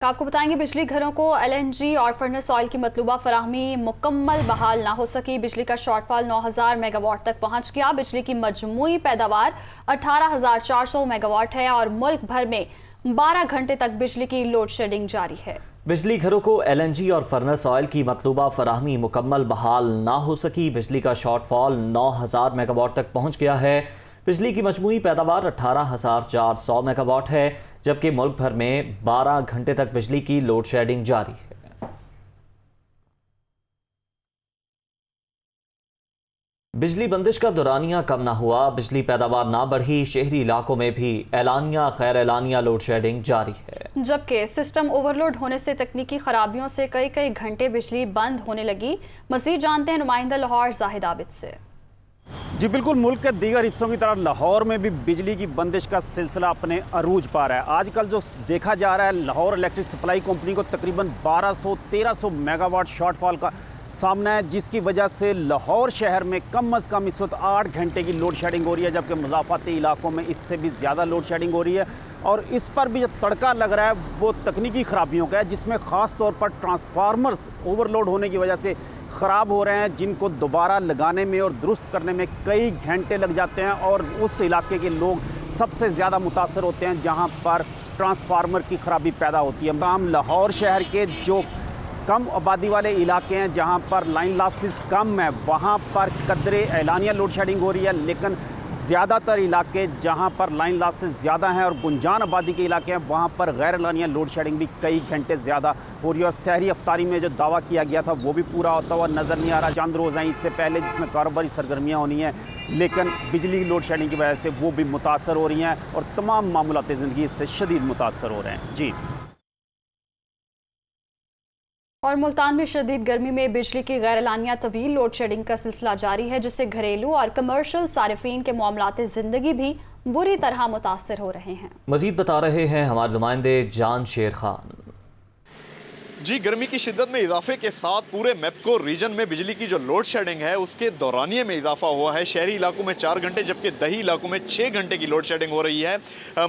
आपको बताएंगे बिजली घरों को एलएनजी और फर्नेस ऑयल की मतलूबा फराहमी मुकम्मल बहाल ना हो सकी। बिजली का शॉर्टफॉल 9000 मेगावाट तक पहुंच गया। बिजली की मजमूई पैदावार 18,400 मेगावाट है और मुल्क भर में 12 घंटे तक बिजली की लोड शेडिंग जारी है। बिजली घरों को एलएनजी और फर्नेस ऑयल की मतलूबा फराहमी मुकम्मल बहाल ना हो सकी। बिजली का शॉर्टफॉल 9000 मेगावाट तक पहुंच गया है। बिजली की मजमूई पैदावार 18,400 मेगावाट है, जबकि मुल्क भर में 12 घंटे तक बिजली की लोड शेडिंग जारी है। बिजली बंदिश का दौरानिया कम ना हुआ, बिजली पैदावार ना बढ़ी। शहरी इलाकों में भी एलानिया खैर एलानिया लोड शेडिंग जारी है, जबकि सिस्टम ओवरलोड होने से तकनीकी खराबियों से कई घंटे बिजली बंद होने लगी। मजीद जानते हैं नुमाइंदा लाहौर जाहिद आबिद से। जी बिल्कुल, मुल्क के दीगर हिस्सों की तरह लाहौर में भी बिजली की बंदिश का सिलसिला अपने अरूज पा रहा है। आजकल जो देखा जा रहा है, लाहौर इलेक्ट्रिक सप्लाई कंपनी को तकरीबन 1200-1300 मेगावाट शॉर्टफॉल का सामना है, जिसकी वजह से लाहौर शहर में कम अज़ कम इस वक्त 8 घंटे की लोड शेडिंग हो रही है, जबकि मुज़ाफ़ाती इलाकों में इससे भी ज़्यादा लोड शेडिंग हो रही है। और इस पर भी जो तड़का लग रहा है वो तकनीकी ख़राबियों का है, जिसमें ख़ास तौर पर ट्रांसफार्मर्स ओवरलोड होने की वजह से ख़राब हो रहे हैं, जिनको दोबारा लगाने में और दुरुस्त करने में कई घंटे लग जाते हैं। और उस इलाके के लोग सबसे ज़्यादा मुतासर होते हैं जहाँ पर ट्रांसफार्मर की ख़राबी पैदा होती है। हम लाहौर शहर के जो कम आबादी वाले इलाके हैं जहां पर लाइन लॉसेस कम है, वहां पर कदरे एलानिया लोड शेडिंग हो रही है, लेकिन ज़्यादातर इलाके जहां पर लाइन लॉसेस ज़्यादा हैं और गुंजान आबादी के इलाके हैं, वहां पर गैर एलानिया लोड शेडिंग भी कई घंटे ज़्यादा हो रही है। और शहरी अफ्तारी में जो दावा किया गया था वो भी पूरा होता हुआ नज़र नहीं आ रहा। चंद रोज़ हैं इससे पहले जिसमें कारोबारी सरगर्मियाँ होनी हैं, लेकिन बिजली लोड शेडिंग की वजह से वो भी मुतासर हो रही हैं और तमाम मामूलात ज़िंदगी इससे शदीद मुतासर हो रहे हैं। जी। और मुल्तान में शदीद गर्मी में बिजली की गैर एलानिया तवील लोड शेडिंग का सिलसिला जारी है, जिससे घरेलू और कमर्शियल सारिफीन के मामलात ज़िंदगी भी बुरी तरह मुतासर हो रहे हैं। मजीद बता रहे हैं हमारे नुमाइंदे जान शेर खान। जी, गर्मी की शिद्दत में इजाफे के साथ पूरे मैपको रीजन में बिजली की जो लोड शेडिंग है उसके दौरानिये में इजाफा हुआ है। शहरी इलाकों में 4 घंटे जबकि दही इलाकों में 6 घंटे की लोड शेडिंग हो रही है।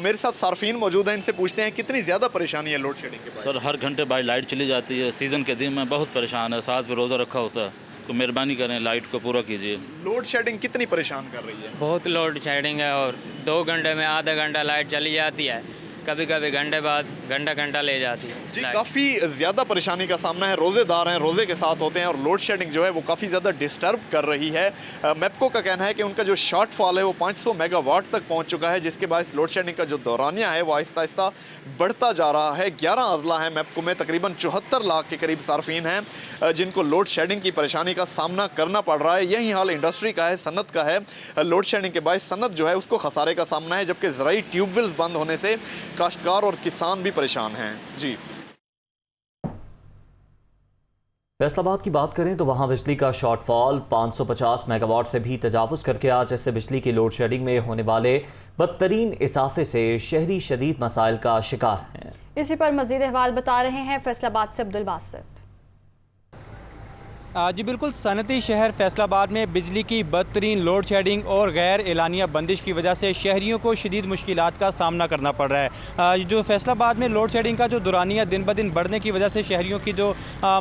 मेरे साथ सार्फिन मौजूद हैं, इनसे पूछते हैं कितनी ज़्यादा परेशानी है लोड शेडिंग के बाद। सर, हर घंटे भाई लाइट चली जाती है। सीज़न के दिन में बहुत परेशान है, साथ में रोज़ा रखा होता है, तो मेहरबानी करें लाइट को पूरा कीजिए। लोड शेडिंग कितनी परेशान कर रही है? बहुत लोड शेडिंग है और 2 घंटे में आधा घंटा लाइट चली जाती है, कभी कभी घंटे बाद घंटा ले जाती है। जी, काफ़ी ज़्यादा परेशानी का सामना है। रोज़ेदार हैं, रोज़े के साथ होते हैं और लोड शेडिंग जो है वो काफ़ी ज़्यादा डिस्टर्ब कर रही है। मैपको का कहना है कि उनका जो शॉर्टफॉल है वो 500 मेगावाट तक पहुंच चुका है, जिसके बायस लोड शेडिंग का जो दौरानिया है वो आहिस्ता आहिस्ता बढ़ता जा रहा है। 11 अजला हैं मैपको में, तकरीबन 74 लाख के करीब सार्फिन हैं जिनको लोड शेडिंग की परेशानी का सामना करना पड़ रहा है। यही हाल इंडस्ट्री का है, सनत का है। लोड शेडिंग के बायस सनत जो है उसको खसारे का सामना है, जबकि ज़राई ट्यूबवेल्स बंद होने से काश्तकार और किसान भी परेशान हैं। जी। फैसलाबाद की बात करें तो वहां बिजली का शॉर्टफॉल 550 मेगावाट से भी तजावुज़ करके आज ऐसे बिजली की लोड शेडिंग में होने वाले बदतरीन इजाफे से शहरी शदीद मसाइल का शिकार हैं। इसी पर मजीद अहवाल बता रहे हैं फैसलाबाद से अब्दुल बासित। जी बिल्कुल, सनती शहर फैसलाबाद में बिजली की बदतरीन लोड शेडिंग और गैर एलानिया बंदिश की वजह से शहरियों को शदीद मुश्किलात का सामना करना पड़ रहा है। जो फैसलाबाद में लोड शेडिंग का जो दौरानिया दिन ब दिन बढ़ने की वजह से शहरियों की जो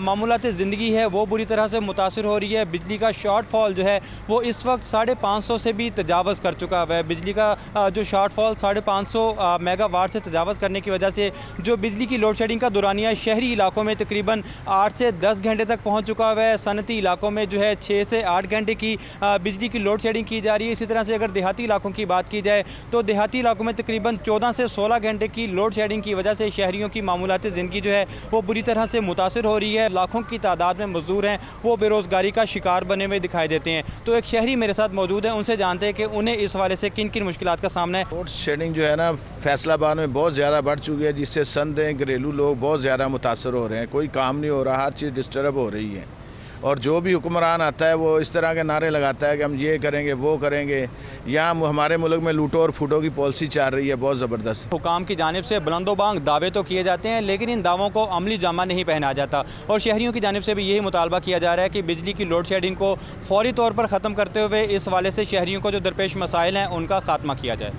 मामूलात ज़िंदगी है वो बुरी तरह से मुतासर हो रही है। बिजली का शॉर्टफॉल जो है वो इस वक्त 550 से भी तजावज़ कर चुका है। बिजली का जो शॉर्टफॉल 550 मेगावाट से तजावज़ करने की वजह से जो बिजली की लोड शेडिंग का दौरानिया शहरी इलाकों में तकरीबन 8 से 10 घंटे तक पहुँच चुका है। सनती इलाकों में जो है 6 से 8 घंटे की बिजली की लोड शेडिंग की जा रही है। इसी तरह से अगर देहाती इलाकों की बात की जाए तो देहाती इलाकों में तकरीबन 14 से 16 घंटे की लोड शेडिंग की वजह से शहरियों की मामूलात ज़िंदगी जो है वो बुरी तरह से मुतासर हो रही है। लाखों की तादाद में मजदूर हैं वो बेरोज़गारी का शिकार बने हुए दिखाई देते हैं। तो एक शहरी मेरे साथ मौजूद हैं, उनसे जानते हैं कि उन्हें इस हवाले से किन किन मुश्किलात का सामना है। लोड शेडिंग जो है ना फैसलाबाद में बहुत ज़्यादा बढ़ चुकी है, जिससे संदें घरेलू लोग बहुत ज़्यादा मुतासर हो रहे हैं। कोई काम नहीं हो रहा, हर चीज़ डिस्टर्ब हो रही है और जो भी हुक्मरान आता है वो इस तरह के नारे लगाता है कि हम ये करेंगे वो करेंगे। यहाँ हमारे मुल्क में लूटो और फूटो की पॉलिसी चल रही है बहुत ज़बरदस्त। हुकाम की जानिब से बुलंदोबांग दावे तो किए जाते हैं, लेकिन इन दावों को अमली जामा नहीं पहना जाता और शहरियों की जानिब से भी यही मुतालबा किया जा रहा है कि बिजली की लोड शेडिंग को फौरी तौर पर ख़त्म करते हुए इस हवाले से शहरियों को जो दरपेश मसाइल हैं उनका खात्मा किया जाए।